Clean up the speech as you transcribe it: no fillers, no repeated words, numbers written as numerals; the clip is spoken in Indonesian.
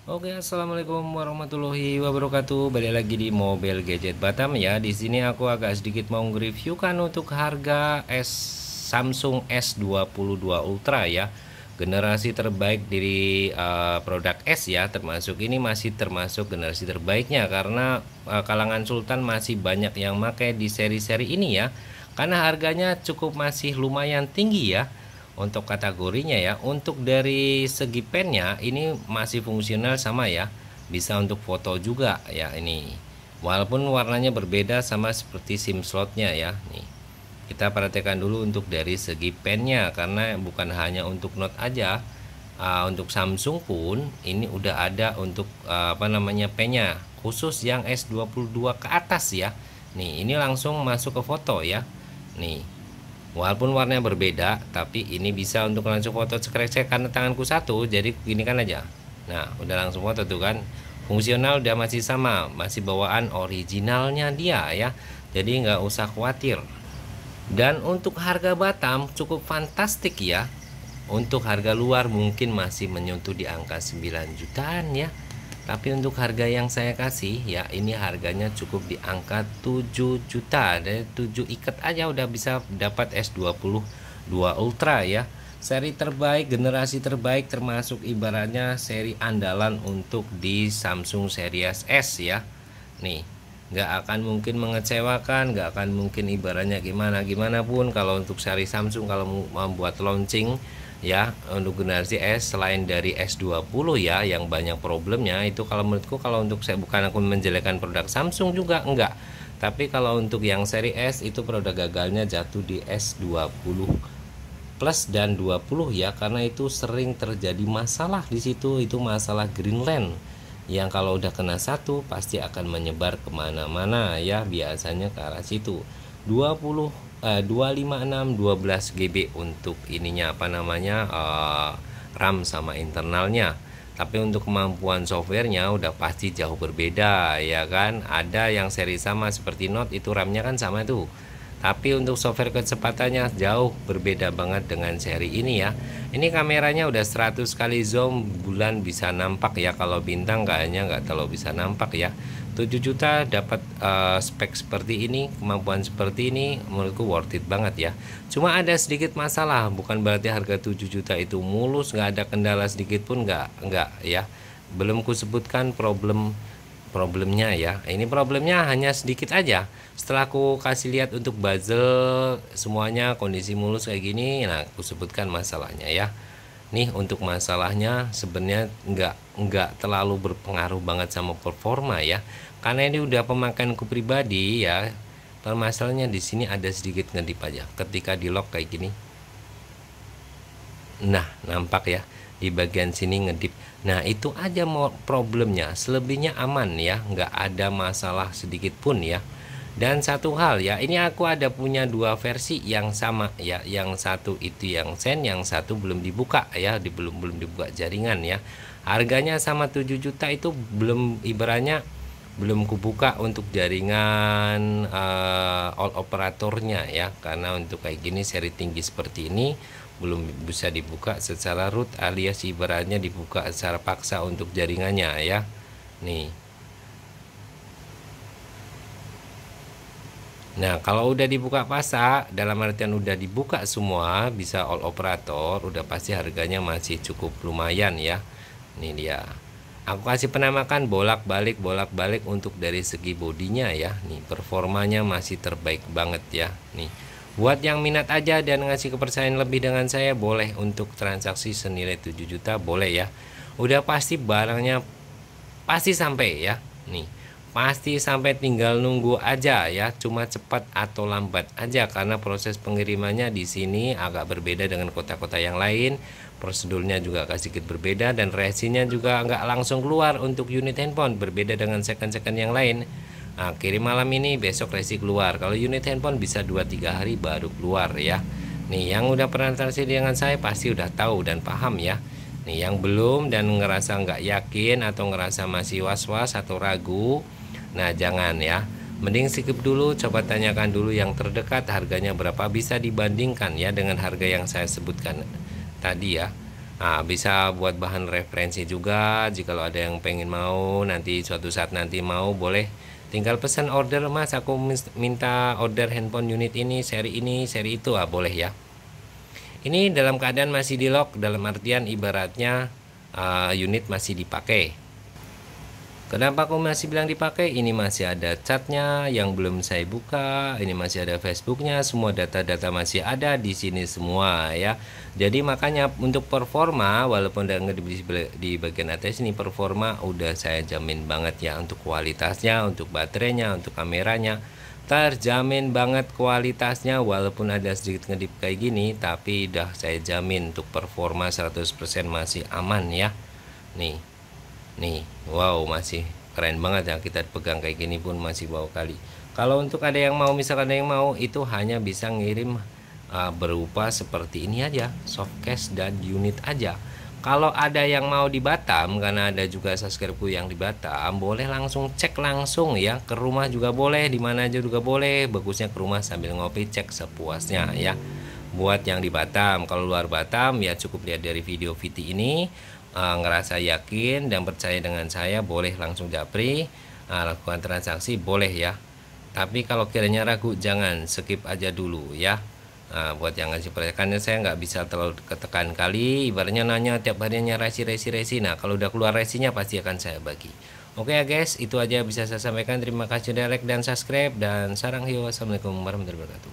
Oke, assalamualaikum warahmatullahi wabarakatuh. Balik lagi di Mobil Gadget Batam ya. Di sini aku agak sedikit mau nge-review kan untuk harga Samsung S22 Ultra ya. Generasi terbaik dari produk S ya, termasuk ini masih termasuk generasi terbaiknya karena kalangan sultan masih banyak yang pakai di seri-seri ini ya. Karena harganya cukup masih lumayan tinggi ya untuk kategorinya ya. Untuk dari segi pennya ini masih fungsional sama ya, bisa untuk foto juga ya ini, walaupun warnanya berbeda sama seperti SIM slotnya ya. Nih, kita perhatikan dulu untuk dari segi pennya karena bukan hanya untuk Note aja. Untuk Samsung pun ini udah ada untuk pennya khusus yang S22 ke atas ya. Nih, ini langsung masuk ke foto ya. Nih, walaupun warnanya berbeda, tapi ini bisa untuk langsung foto cekrek-cekrek karena tanganku satu, jadi gini kan aja. Nah, udah langsung foto tuh kan. Fungsional udah masih sama, masih bawaan originalnya dia ya. Jadi nggak usah khawatir. Dan untuk harga Batam cukup fantastik ya. Untuk harga luar mungkin masih menyentuh di angka 9 jutaan ya. Tapi untuk harga yang saya kasih ya, ini harganya cukup di angka 7 juta. Dari 7 ikat aja udah bisa dapat S22 Ultra ya. Seri terbaik, generasi terbaik, termasuk ibaratnya seri andalan untuk di Samsung Series S ya. Nih, nggak akan mungkin mengecewakan, nggak akan mungkin ibaratnya gimana pun kalau untuk seri Samsung kalau mau membuat launching ya untuk generasi S selain dari S20 ya yang banyak problemnya itu. Kalau menurutku, kalau untuk saya, bukan aku menjelekkan produk Samsung juga enggak, tapi kalau untuk yang seri S itu produk gagalnya jatuh di S20 plus dan 20 ya, karena itu sering terjadi masalah di situ. Itu masalah Greenland yang kalau udah kena satu pasti akan menyebar kemana-mana ya, biasanya ke arah situ. 20 256 12 GB untuk ininya RAM sama internalnya. Tapi untuk kemampuan softwarenya udah pasti jauh berbeda ya kan. Ada yang seri sama seperti Note itu RAM-nya kan sama tuh, tapi untuk software kecepatannya jauh berbeda banget dengan seri ini ya. Ini kameranya udah 100 kali zoom, bulan bisa nampak ya. Kalau bintang kayaknya nggak terlalu bisa nampak ya. 7 juta dapat spek seperti ini, kemampuan seperti ini, menurutku worth it banget ya. Cuma ada sedikit masalah, bukan berarti harga 7 juta itu mulus, nggak ada kendala sedikit pun, nggak ya. Belum kusebutkan problemnya ya. Ini problemnya hanya sedikit aja. Setelah aku kasih lihat untuk bezel semuanya kondisi mulus kayak gini, nah aku sebutkan masalahnya ya. Nih, untuk masalahnya sebenarnya nggak terlalu berpengaruh banget sama performa ya. Karena ini udah pemakaianku pribadi ya. Permasalahannya di sini ada sedikit ngedip aja ketika di lock kayak gini. Nah, nampak ya di bagian sini ngedip. Nah, itu aja mau problemnya. Selebihnya aman ya, nggak ada masalah sedikit pun ya. Dan satu hal ya, ini aku ada punya dua versi yang sama ya. Yang satu itu yang Zen, yang satu belum dibuka ya, belum dibuka jaringan ya. Harganya sama 7 juta itu belum, ibaratnya belum kubuka untuk jaringan all operatornya ya, karena untuk kayak gini seri tinggi seperti ini belum bisa dibuka secara root, alias ibaratnya dibuka secara paksa untuk jaringannya ya. Nih, nah kalau udah dibuka paksa, dalam artian udah dibuka semua bisa all operator, udah pasti harganya masih cukup lumayan ya. Ini dia, aku kasih penamakan bolak-balik untuk dari segi bodinya ya. Nih, performanya masih terbaik banget ya. Nih, buat yang minat aja dan ngasih kepercayaan lebih dengan saya, boleh untuk transaksi senilai 7 juta boleh ya. Udah pasti barangnya pasti sampai ya. Nih, pasti sampai, tinggal nunggu aja ya. Cuma cepat atau lambat aja karena proses pengirimannya di sini agak berbeda dengan kota-kota yang lain. Prosedurnya juga agak sedikit berbeda dan resinya juga nggak langsung keluar untuk unit handphone, berbeda dengan second-second yang lain. Nah, kirim malam ini, besok resi keluar. Kalau unit handphone bisa 2-3 hari baru keluar ya. Nih, yang udah pernah transaksi dengan saya pasti udah tahu dan paham ya. Nih, yang belum dan ngerasa nggak yakin atau ngerasa masih was-was atau ragu, nah jangan ya. Mending skip dulu, coba tanyakan dulu yang terdekat harganya berapa, bisa dibandingkan ya dengan harga yang saya sebutkan tadi ya. Nah, bisa buat bahan referensi juga. Jikalau ada yang pengen mau nanti suatu saat nanti mau, boleh tinggal pesan order, Mas aku minta order handphone unit ini seri itu, boleh ya. Ini dalam keadaan masih di lock, dalam artian ibaratnya unit masih dipakai. Kenapa aku masih bilang dipakai? Ini masih ada catnya yang belum saya buka, ini masih ada Facebooknya, semua data-data masih ada di sini semua ya. Jadi makanya untuk performa, walaupun udah nggak di bagian atas ini, performa udah saya jamin banget ya, untuk kualitasnya, untuk baterainya, untuk kameranya. Terjamin banget kualitasnya, walaupun ada sedikit ngedip kayak gini, tapi udah saya jamin untuk performa 100% masih aman ya. Nih. Nih, wow, masih keren banget ya, kita pegang kayak gini pun masih wow kali. Kalau untuk ada yang mau, misalkan ada yang mau, itu hanya bisa ngirim berupa seperti ini aja, softcase dan unit aja. Kalau ada yang mau di Batam, karena ada juga subscriberku yang di Batam, boleh langsung cek langsung ya, ke rumah juga boleh, di mana aja juga boleh. Bagusnya ke rumah sambil ngopi, cek sepuasnya ya. Buat yang di Batam, kalau luar Batam ya cukup lihat dari video Viti ini, ngerasa yakin dan percaya dengan saya, boleh langsung japri, lakukan transaksi boleh ya. Tapi kalau kiranya ragu, jangan, skip aja dulu ya. Buat yang ngasih percakapannya saya nggak bisa terlalu ketekan kali, ibaratnya nanya tiap harinya resi. Nah kalau udah keluar resinya pasti akan saya bagi. Oke ya guys, itu aja bisa saya sampaikan. Terima kasih sudah like dan subscribe, dan sarang hiu, wassalamualaikum warahmatullahi wabarakatuh.